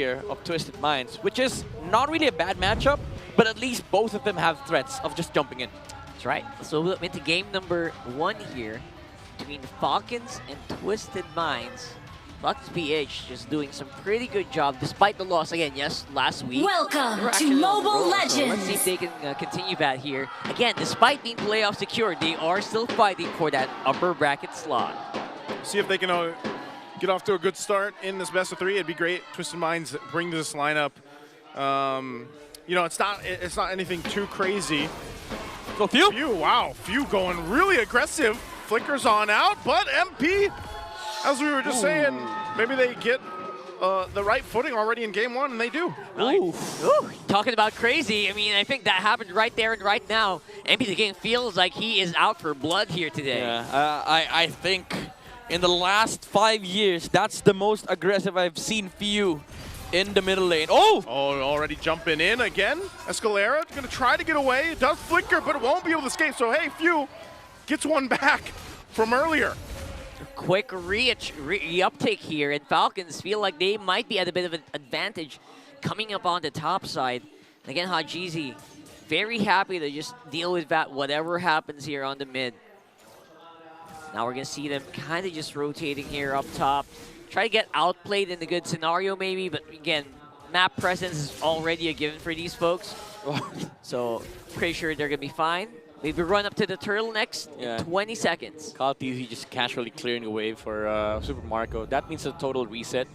here of Twisted Minds, which is not really a bad matchup, but at least both of them have threats of just jumping in. That's right. So we'll into game number 1 here between Falcons and Twisted Minds. Falcons PH just doing some pretty good job despite the loss again. Yes, last week. Welcome to Mobile Legends. So let's see if they can continue that here. Again, despite being playoff secured, they are still fighting for that upper bracket slot. See if they can get off to a good start in this best of 3. It'd be great. Twisted Minds bring this lineup. You know, it's not anything too crazy. So Few. Wow, Few going really aggressive. Flickers on out, but MP, as we were just saying, maybe they get the right footing already in game 1, and they do. Ooh. Talking about crazy, I mean, I think that happened right there and right now. MP the game feels like he is out for blood here today. Yeah, I think in the last 5 years, that's the most aggressive I've seen Few in the middle lane. Oh, already jumping in again. Escalera going to try to get away. It does flicker, but it won't be able to escape. So, hey, Few gets one back from earlier. Quick re-uptake here, and Falcons feel like they might be at a bit of an advantage coming up on the top side. And again, Hajizi very happy to just deal with that, whatever happens here on the mid. Now we're going to see them kind of just rotating here up top. Try to get outplayed in the good scenario maybe, but again, map presence is already a given for these folks. So pretty sure they're going to be fine. Maybe run up to the turtle next in 20 seconds. Kaltizi just casually clearing the wave for Super Marco. That means a total reset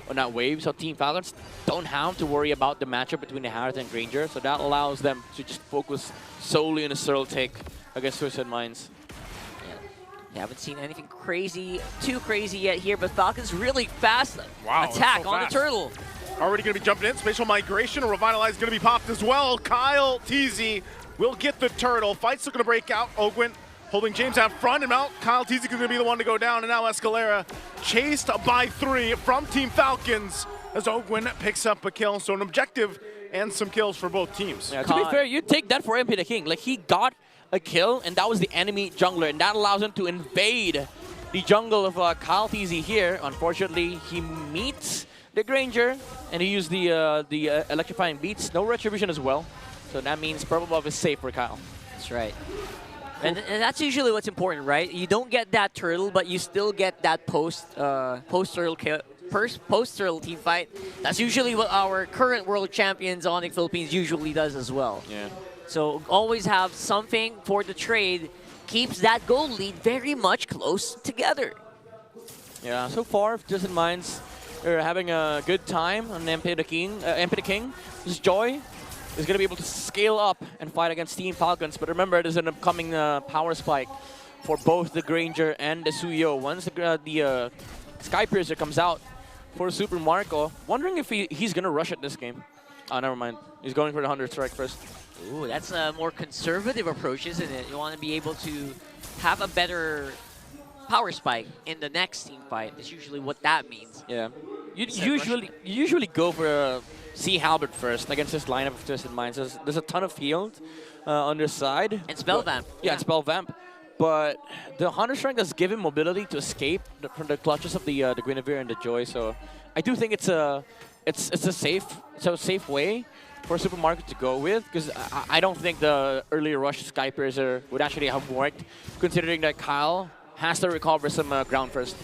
on that wave. So Team Falcons don't have to worry about the matchup between the Harris and Granger. So that allows them to just focus solely on a Searle take against Twisted Minds. We haven't seen anything too crazy yet here, but Falcons really fast attack on the turtle. Already going to be jumping in. Spatial Migration, a Revitalize going to be popped as well. Kyle TZ will get the turtle. Fight's still going to break out. Ogwin holding James out front, and now Kyle TZ is going to be the one to go down, and now Escalera chased by 3 from Team Falcons as Ogwin picks up a kill. So an objective and some kills for both teams. Yeah, to be fair, you take that for MP the King. Like, he got a kill, and that was the enemy jungler, and that allows him to invade the jungle of Kyle TZ here. Unfortunately, he meets the Granger, and he used the electrifying beats. No retribution as well, so that means Purple Buff is safe for Kyle. That's right. And that's usually what's important, right? You don't get that turtle, but you still get that post-turtle team fight. That's usually what our current world champions on the Philippines usually does as well. Yeah. So always have something for the trade. Keeps that goal lead very much close together. Yeah, so far, Twisted Minds are having a good time on MP the King. This Joy is going to be able to scale up and fight against Team Falcons. But remember, there's an upcoming power spike for both the Granger and the Suyo. Once the Sky Piercer comes out for Super Marco, wondering if he's going to rush it this game. Oh, never mind. He's going for the 100 strike first. Ooh, that's a more conservative approach, isn't it? You want to be able to have a better power spike in the next team fight. That's usually what that means. Yeah. You usually go for a Sea Halberd first against this lineup of Twisted Minds. There's a ton of healed on their side. And Spell Vamp. Yeah, and Spell Vamp. But the 100 strength does give him mobility to escape from the clutches of the Guinevere and the Joy. So I do think it's a safe way for Super Market to go with, because I don't think the earlier rush Sky Piercer would actually have worked, considering that Kyle has to recover some ground first.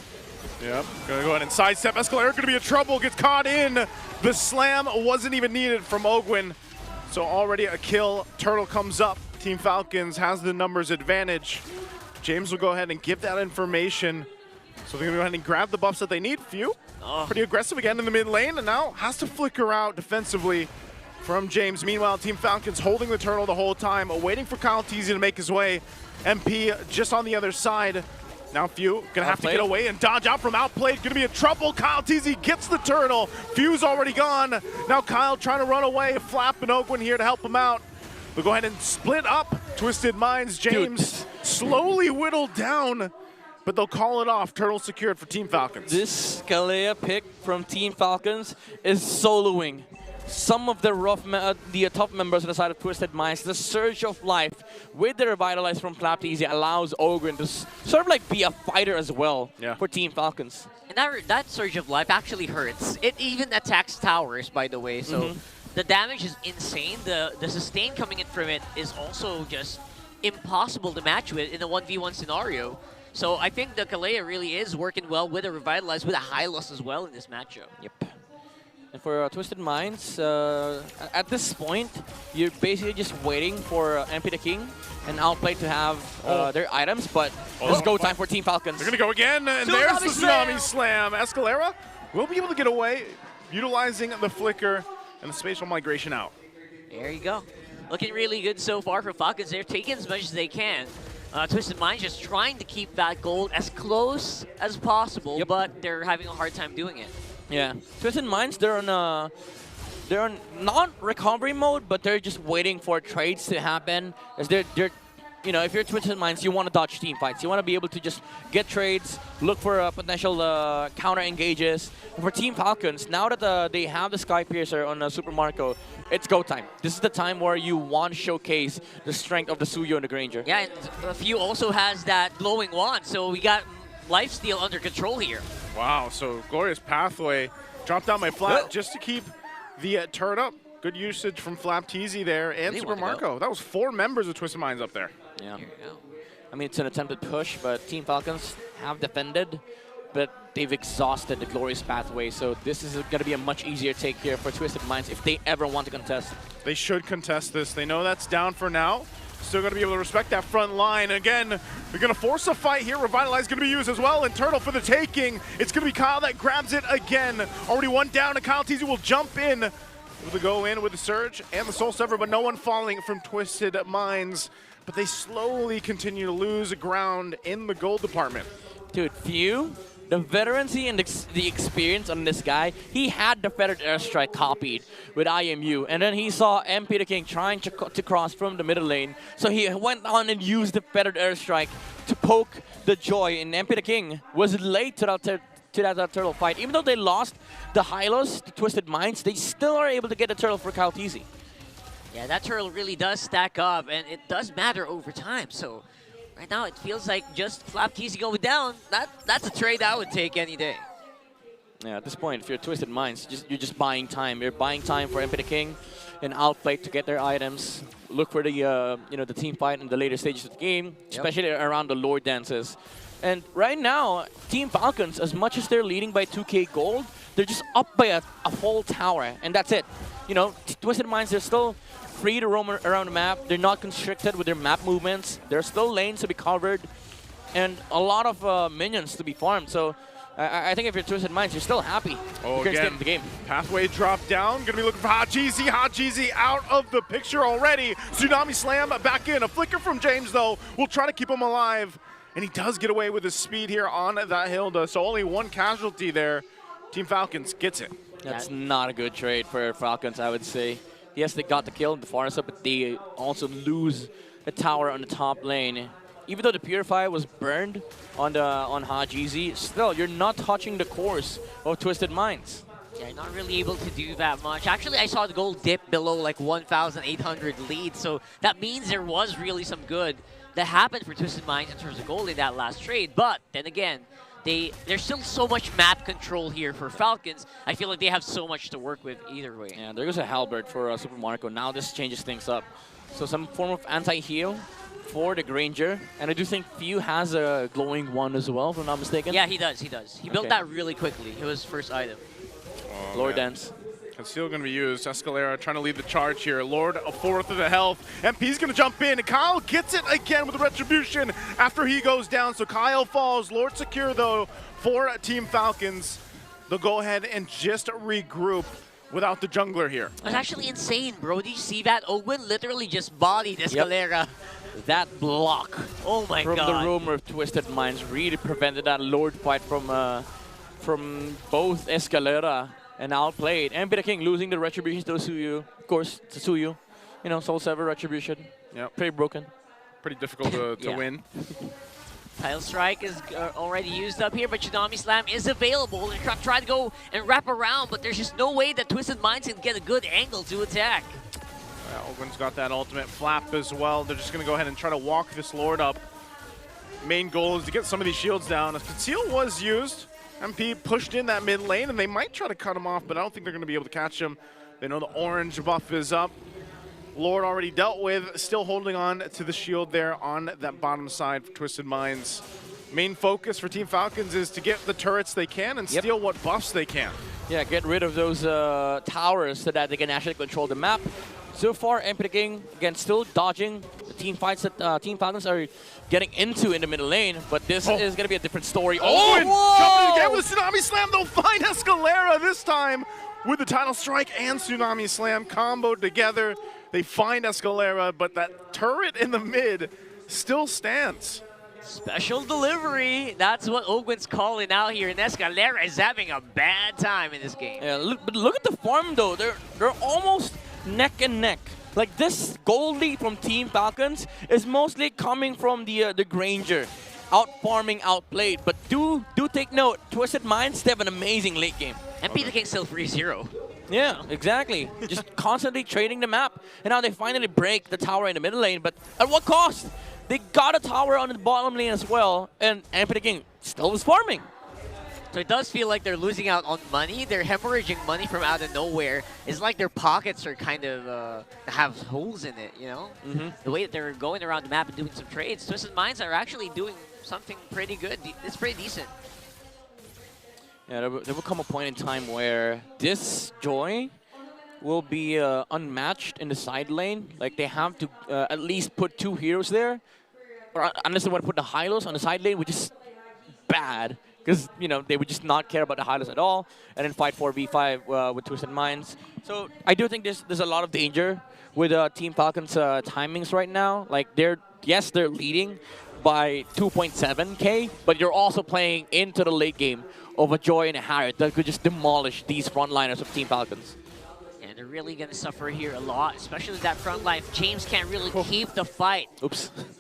Yep, gonna go ahead and sidestep. Escalera gonna be in trouble, gets caught in. The slam wasn't even needed from Ogwin. So already a kill. Turtle comes up. Team Falcons has the numbers advantage. James will go ahead and give that information. So they're gonna go ahead and grab the buffs that they need. Few, pretty aggressive again in the mid lane, and now has to flicker out defensively from James. Meanwhile, Team Falcons holding the turtle the whole time, waiting for Kyle TZ to make his way. MP just on the other side. Now Few gonna have to get away and dodge out from outplayed. Gonna be in trouble. Kyle TZ gets the turtle. Few's already gone. Now Kyle trying to run away. Flap and Ogwin here to help him out. We'll go ahead and split up. Twisted Minds. James slowly whittled down, but they'll call it off. Turtle secured for Team Falcons. This Kalea pick from Team Falcons is soloing some of the top members on the side of Twisted Minds. The Surge of Life with the Revitalize from Flap Easy allows Ogwin to sort of like be a fighter as well for Team Falcons. And that surge of life actually hurts. It even attacks towers, by the way. So the damage is insane. The sustain coming in from it is also just impossible to match with in a 1v1 scenario. So I think the Kalea really is working well with a Revitalize, with a Hylos as well in this matchup. Yep. And for Twisted Minds, at this point, you're basically just waiting for MP the King and Outplay to have their items, but it's go time for Team Falcons. They're going to go again, and there's the Tsunami Slam. Escalera will be able to get away, utilizing the Flicker and the Spatial Migration out. There you go. Looking really good so far for Falcons. They're taking as much as they can. Twisted Minds just trying to keep that gold as close as possible, but they're having a hard time doing it. Yeah, Twisted Minds, they're on not recovery mode, but they're just waiting for trades to happen. As they're you know, if you're Twisted Minds, you want to dodge team fights. You want to be able to just get trades, look for potential counter engages. And for Team Falcons, now that they have the Sky Piercer on Super Marco, it's go time. This is the time where you want to showcase the strength of the Suyo and the Granger. Yeah, and Few also has that glowing wand, so we got lifesteal under control here. Wow, so Glorious Pathway dropped down by Flap just to keep the turret up. Good usage from Flap TZ there and Super Marco. That was 4 members of Twisted Minds up there. Yeah. I mean, it's an attempted push, but Team Falcons have defended, but they've exhausted the Glorious Pathway, so this is going to be a much easier take here for Twisted Minds if they ever want to contest. They should contest this. They know that's down for now. Still going to be able to respect that front line. Again, they're going to force a fight here. Revitalize going to be used as well, and Turtle for the taking. It's going to be Kyle that grabs it again. Already one down, and Kyle TZ will jump in. Able to go in with the Surge and the Soul Sever, but no one falling from Twisted Minds. But they slowly continue to lose ground in the gold department. Dude, Few, the veterancy and the experience on this guy, he had the Feathered Airstrike copied with IMU, and then he saw MP the King trying to cross from the middle lane, so he went on and used the Feathered Airstrike to poke the Joy, and MP the King was late to that turtle fight. Even though they lost the Hylos, the Twisted Minds, they still are able to get the turtle for Kyle TZ. Yeah, that turtle really does stack up, and it does matter over time. So right now, it feels like just Flap TZ going down. That's a trade I would take any day. Yeah, at this point, if you're Twisted Minds, you're just buying time. You're buying time for MP the King and Outplay to get their items. Look for the the team fight in the later stages of the game, especially around the lore dances. And right now, Team Falcons, as much as they're leading by 2k gold, they're just up by a whole tower, and that's it. You know, Twisted Minds, they're still free to roam around the map. They're not constricted with their map movements. There's still lanes to be covered and a lot of minions to be farmed. So I think if you're Twisted Minds, you're still happy. Oh, again, again, the game. Pathway drop down. Gonna be looking for Hot Jeezy. Hot Jeezy out of the picture already. Tsunami Slam back in. A flicker from James, though, will try to keep him alive. And he does get away with his speed here on that Hilda. So only one casualty there. Team Falcons gets it. That's not a good trade for Falcons, I would say. Yes, they got the kill in the forest, but they also lose the tower on the top lane. Even though the Purify was burned on Hajizi, still, you're not touching the course of Twisted Minds. Yeah, you're not really able to do that much. Actually, I saw the gold dip below like 1,800 lead, so that means there was really some good that happened for Twisted Minds in terms of gold in that last trade. But then again, there's still so much map control here for Falcons. I feel like they have so much to work with either way. Yeah, there goes a Halberd for Super Marco. Now this changes things up. So some form of anti-heal for the Granger. And I do think Few has a glowing wand as well, if I'm not mistaken. Yeah, he does, he does. He built that really quickly. It was his first item. Oh, Lord Dance. It's still going to be used. Escalera trying to lead the charge here. Lord, a fourth of the health. MP's going to jump in, and Kyle gets it again with the Retribution after he goes down. So Kyle falls. Lord secure, though, for Team Falcons. They'll go ahead and just regroup without the jungler here. It was actually insane, bro. Did you see that? Owen literally just bodied Escalera. Yep. That block oh my from God. the rumor of Twisted Minds really prevented that Lord fight from both Escalera and Outplayed. MP the King losing the Retribution to Suyu. Of course, to Suyu. You know, Soul Sever Retribution. Yep. Pretty broken. Pretty difficult to win. Tile Strike is already used up here, but Tsunami Slam is available. They're trying to go and wrap around, but there's just no way that Twisted Minds can get a good angle to attack. Ogwen's got that ultimate flap as well. They're just going to go ahead and try to walk this Lord up. Main goal is to get some of these shields down. A conceal was used. MP pushed in that mid lane, and they might try to cut him off, but I don't think they're going to be able to catch him. They know the orange buff is up. Lord already dealt with, still holding on to the shield there on that bottom side for Twisted Minds. Main focus for Team Falcons is to get the turrets they can and steal what buffs they can. Yeah, get rid of those towers so that they can actually control the map. So far, MP King, again, still dodging the team fights that Team Falcons are getting into in the middle lane, but this is going to be a different story. Jumping again with a Tsunami Slam. They'll find Escalera this time with the Tidal Strike and Tsunami Slam comboed together. They find Escalera, but that turret in the mid still stands. Special delivery. That's what Ogwen's calling out here, and Escalera is having a bad time in this game. Yeah, but look at the farm though. They're almost neck and neck. Like this gold lead from Team Falcons is mostly coming from the Granger, out farming, outplayed. But do take note, Twisted Minds, they have an amazing late game. MP the King still 3-0. Yeah, exactly. Just constantly trading the map, and now they finally break the tower in the middle lane. But at what cost? They got a tower on the bottom lane as well, and MP the King still is farming. So it does feel like they're losing out on money. They're hemorrhaging money from out of nowhere. It's like their pockets are kind of have holes in it, you know? The way that they're going around the map and doing some trades. Twisted Minds are actually doing something pretty good. It's pretty decent. Yeah, there will come a point in time where this Joy will be unmatched in the side lane. Like they have to at least put 2 heroes there, or unless they want to put the Hylos on the side lane, which is bad. Because, you know, they would just not care about the Hylos at all, and then fight 4v5 with Twisted Minds. So I do think there's a lot of danger with Team Falcons' timings right now. Like, they're leading by 2.7K, but you're also playing into the late game of a Joy and a Harriet that could just demolish these frontliners of Team Falcons. And they're really going to suffer here a lot, especially that front line. James can't really keep the fight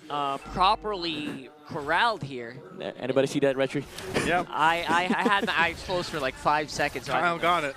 properly corralled here. Anybody see that, Retry? Yeah. I had my eyes closed for like 5 seconds. Kyle got it.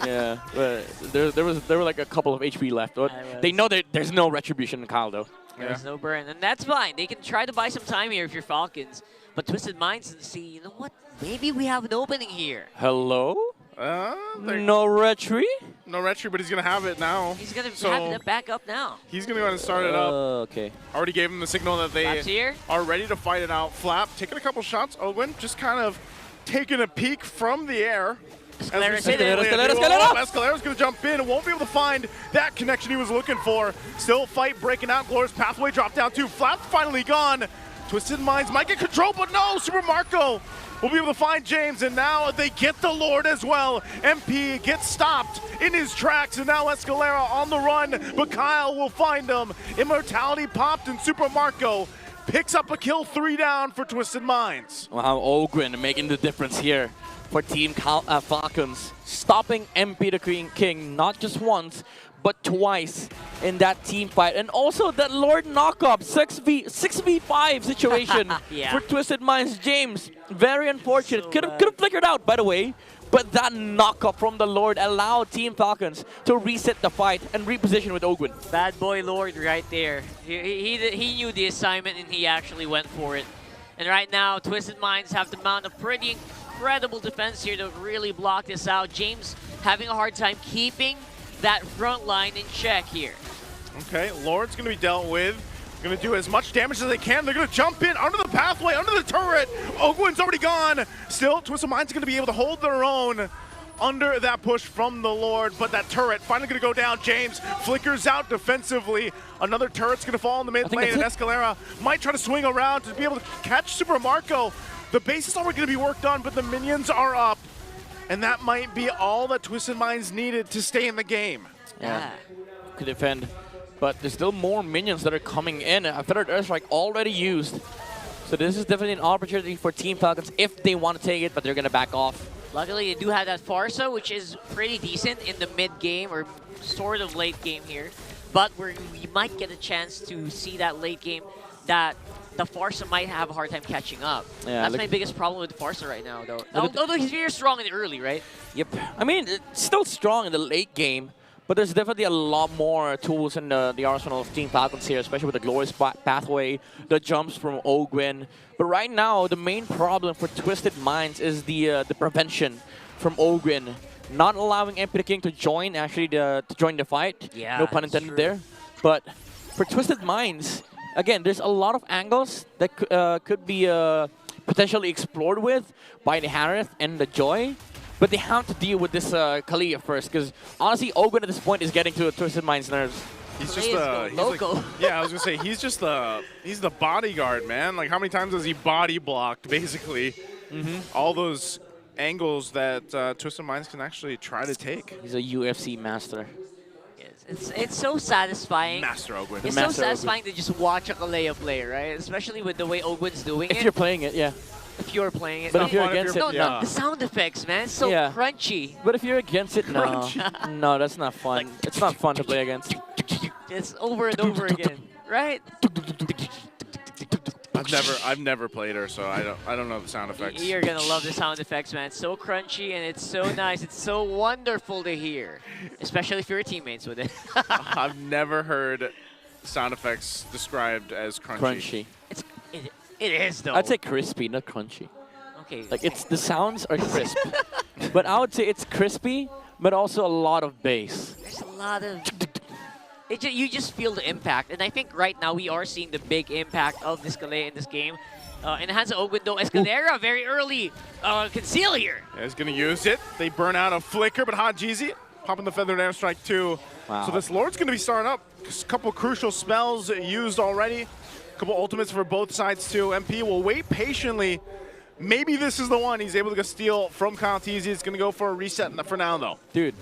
Yeah, but there were like a couple of HP left. But they know that there's no retribution in Kyle though. There's no burn, and that's fine. They can try to buy some time here if you're Falcons. But Twisted Minds see, you know what? Maybe we have an opening here. Hello? No retry? No retry, but he's going to have it now. He's going to have it back up now. He's going to go ahead and start it up. Okay. Already gave him the signal that they are ready to fight it out. Flap taking a couple shots. Ogwen just kind of taking a peek from the air. Escalera's going to jump in and won't be able to find that connection he was looking for. Still fight breaking out. Glorious Pathway dropped down too. Flap's finally gone. Twisted Minds might get control, but no, Super Marco will be able to find James, and now they get the Lord as well. MP gets stopped in his tracks, and now Escalera on the run, but Kyle will find him. Immortality popped, and Super Marco picks up a kill, 3 down for Twisted Minds. Wow, Ogwen making the difference here for Team Falcons. Stopping MP the King not just once, but twice in that team fight. And also that Lord knockup, 6v5 situation for Twisted Minds. James, very unfortunate. Could have flickered out, by the way. But that knockup from the Lord allowed Team Falcons to reset the fight and reposition with Ogwen. Bad boy Lord right there. He knew the assignment and he actually went for it. And right now, Twisted Minds have to mount a pretty incredible defense here to really block this out. James having a hard time keeping that front line in check here. Okay, Lord's going to be dealt with. Going to do as much damage as they can. They're going to jump in under the pathway, under the turret. Ogwen's already gone. Still, Twisted Minds going to be able to hold their own under that push from the Lord, but that turret finally going to go down. James flickers out defensively. Another turret's going to fall in the mid lane, and Escalera might try to swing around to be able to catch Super Marco. The base is already going to be worked on, but the minions are up. And that might be all that Twisted Minds needed to stay in the game. Yeah, could defend. But there's still more minions that are coming in. A Feathered Earthstrike already used. So this is definitely an opportunity for Team Falcons if they want to take it, but they're going to back off. Luckily, they do have that Farsa, which is pretty decent in the mid-game or sort of late game here. But we might get a chance to see that late game that the Farsa might have a hard time catching up. Yeah, that's my biggest problem with Farsa right now, though. Although he's very strong in the early, right? Yep. I mean, it's still strong in the late game, But there's definitely a lot more tools in the arsenal of Team Falcons here, especially with the glorious pathway, the jumps from Ogwin. But right now, the main problem for Twisted Minds is the prevention from Ogwin, not allowing MP the King to join to join the fight. Yeah, no pun intended there. But for Twisted Minds, again, there's a lot of angles that could be potentially explored with by the Harith and the Joy. But they have to deal with this Kalia first, because honestly, Ogwin at this point is getting to Twisted Mind's nerves. He's just local. Yeah, I was gonna say he's the bodyguard, man. Like how many times has he body blocked basically all those angles that Twisted Minds can actually try to take. He's a UFC master. It's so satisfying. Master Ogwin. It's so satisfying to just watch a Kalea play, right? Especially with the way Ogwin's doing it. If you're playing it, yeah. If you're playing it. But if you're against it, no, yeah. the sound effects, man. It's so crunchy. But if you're against it, no. No, that's not fun. It's not fun to play against. It's over and over again, right? I've never played her, so I don't know the sound effects. You're gonna love the sound effects, man. It's so crunchy and it's so nice. It's so wonderful to hear, especially if you're teammates with it. I've never heard sound effects described as crunchy. It is though. I'd say crispy, not crunchy. Okay. Like the sounds are crisp, but I would say it's crispy, but also a lot of bass. There's a lot of. You just feel the impact, and I think right now we are seeing the big impact of this Kalea in this game. In the hands of Ogwin, though, Escalera very early conceal here. Yeah, he's gonna use it. They burn out a flicker, but Hajizi popping the feathered airstrike too. Wow. So this Lord's gonna be starting up. A couple crucial spells used already. A couple ultimates for both sides too. MP will wait patiently. Maybe this is the one he's able to steal from Kyle Teasy. It's gonna go for a reset for now though. Dude,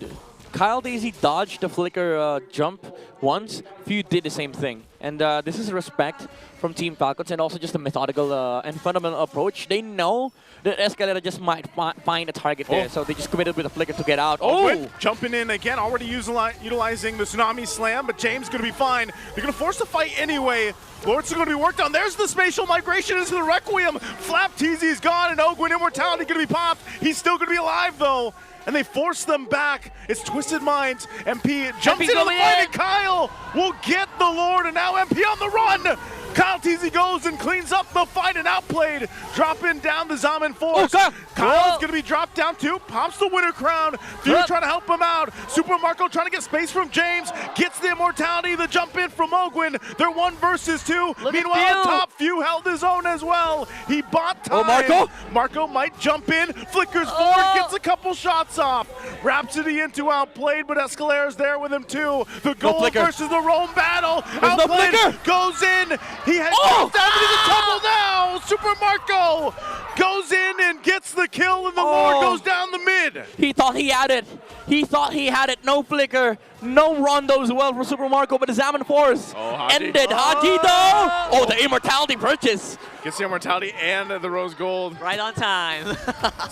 Kyle Daisy dodged the flicker jump once. Few did the same thing. And this is respect from Team Falcons and also just a methodical and fundamental approach. They know that Escalera just might find a target there, so they just committed with a flicker to get out. Oh! Jumping in again, already utilizing the Tsunami Slam, but James going to be fine. They're going to force the fight anyway. Lord's going to be worked on. There's the spatial migration into the Requiem. Flap Teasy's gone, and Ogwin Immortality going to be popped. He's still going to be alive, though. And they force them back. It's Twisted Minds. MP jumps into the fight, and Kyle will get the Lord, and now MP on the run. Kyle Teasy goes and cleans up the fight and outplayed. Dropping down the Zaman Force. Kyle's going to be dropped down too. Pops the winner crown. Few trying to help him out. Super Marco trying to get space from James. Gets the immortality. The jump in from Ogwin. They're 1 versus 2. Meanwhile, on top, Few held his own as well. He bought time. Marco might jump in. Flickers forward. Gets a couple shots off. Rhapsody into outplayed, but Escalera's there with him too. The gold versus the Rome battle. Outplayed. Goes in. He has down into the tumble now. Super Marco goes in and gets the kill, and the Lord goes down the mid. He thought he had it. He thought he had it. No flicker. No rondo as well for Super Marco, but the Zaman Force ended. Haji though. Oh, the immortality purchase. Gets the immortality and the rose gold. Right on time.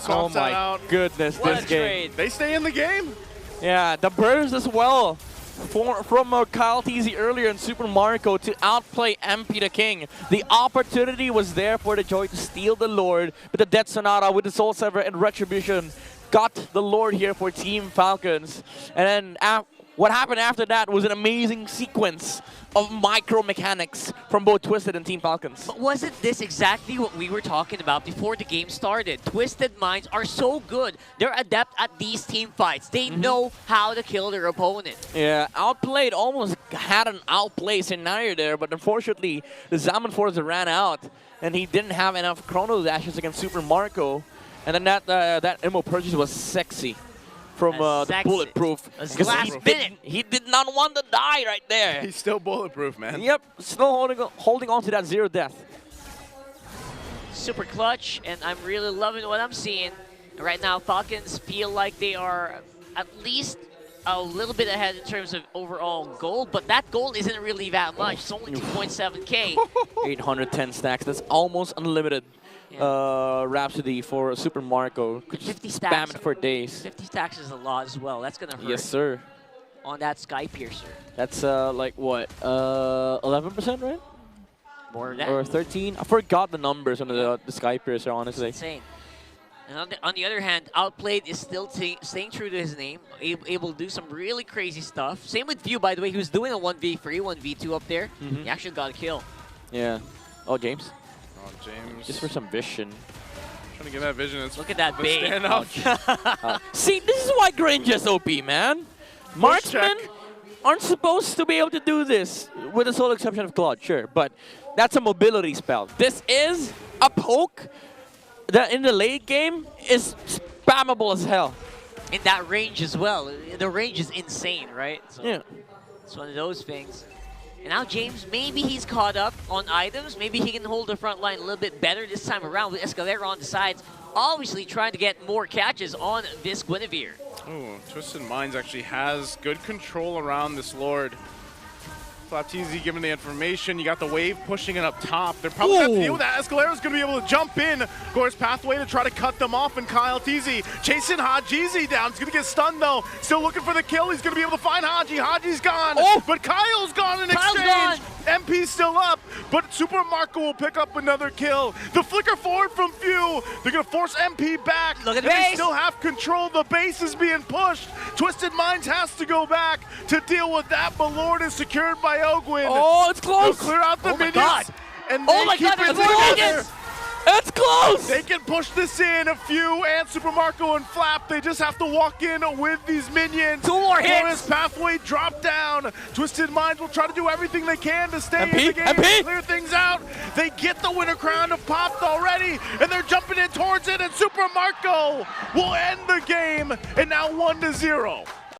Oh my goodness, this game. They stay in the game. Yeah, the burst as well. From Kyle Teasy earlier in Super Marco to outplay MP the King. The opportunity was there for the Joy to steal the Lord, but the Death Sonata with the Soul Sever and Retribution got the Lord here for Team Falcons. And then what happened after that was an amazing sequence of micro mechanics from both Twisted and Team Falcons. But wasn't this exactly what we were talking about before the game started? Twisted Minds are so good. They're adept at these team fights. They know how to kill their opponent. Yeah, outplayed, almost had an outplay scenario there, but unfortunately the Zaman Force ran out and he didn't have enough Chrono Dashes against Super Marco. And then that Immo purchase was sexy from the Bulletproof. He did not want to die right there. He's still bulletproof, man. Yep, still holding on to that 0 death. Super clutch, and I'm really loving what I'm seeing. Right now, Falcons feel like they are at least a little bit ahead in terms of overall gold, but that gold isn't really that much. It's only 2.7K. 810 stacks. That's almost unlimited. Rhapsody for Super Marco. Could 50 spam stacks. it for days. 50 stacks is a lot as well. That's gonna hurt. Yes, sir. On that Sky Piercer. That's like what? 11%, right? More than that. Or 13? I forgot the numbers on the Sky Piercer, honestly. Insane. And on the other hand, Outplayed is still staying true to his name, able to do some really crazy stuff. Same with View, by the way, he was doing a 1v3, 1v2 up there. He actually got a kill. Yeah. Oh, James. Oh, James. Just for some vision. Trying to get that vision. Look at that bait. Stand up. See, this is why Grinja's OP, man. Marksmen aren't supposed to be able to do this, with the sole exception of Claude, sure. But that's a mobility spell. This is a poke that in the late game is spammable as hell. In that range as well. The range is insane, right? So Yeah. it's one of those things. And now James, maybe he's caught up on items. Maybe he can hold the front line a little bit better this time around with Escalera on the sides. Obviously trying to get more catches on this Guinevere. Ooh, Twisted Minds actually has good control around this Lord. Flapteezy giving the information. You got the wave pushing it up top. They're probably going to have to deal with that. Escalera's going to be able to jump in. Gore's pathway to try to cut them off, and Kyle Teasy chasing Hajizi down. He's going to get stunned, though. Still looking for the kill. He's going to be able to find Haji. Haji's gone, but Kyle's gone in exchange. MP's still up, but Super Marco will pick up another kill. The flicker forward from Few. They're going to force MP back. Look at the They base. still have control. The base is being pushed. Twisted Minds has to go back to deal with that, but Lord is secured by Ogwin. Oh, it's close. They'll clear out the Oh my minions. God. And Oh they my keep God, it there's more together. minions. It's close. They can push this in. A Few and Super Marco and Flap. They just have to walk in with these minions. 2 more hits. Gore's pathway drop down. Twisted Minds will try to do everything they can to stay MP, in the game MP. and clear things out. They get the winner crown of popped already, and they're jumping in towards it, and Super Marco will end the game, and now 1-0.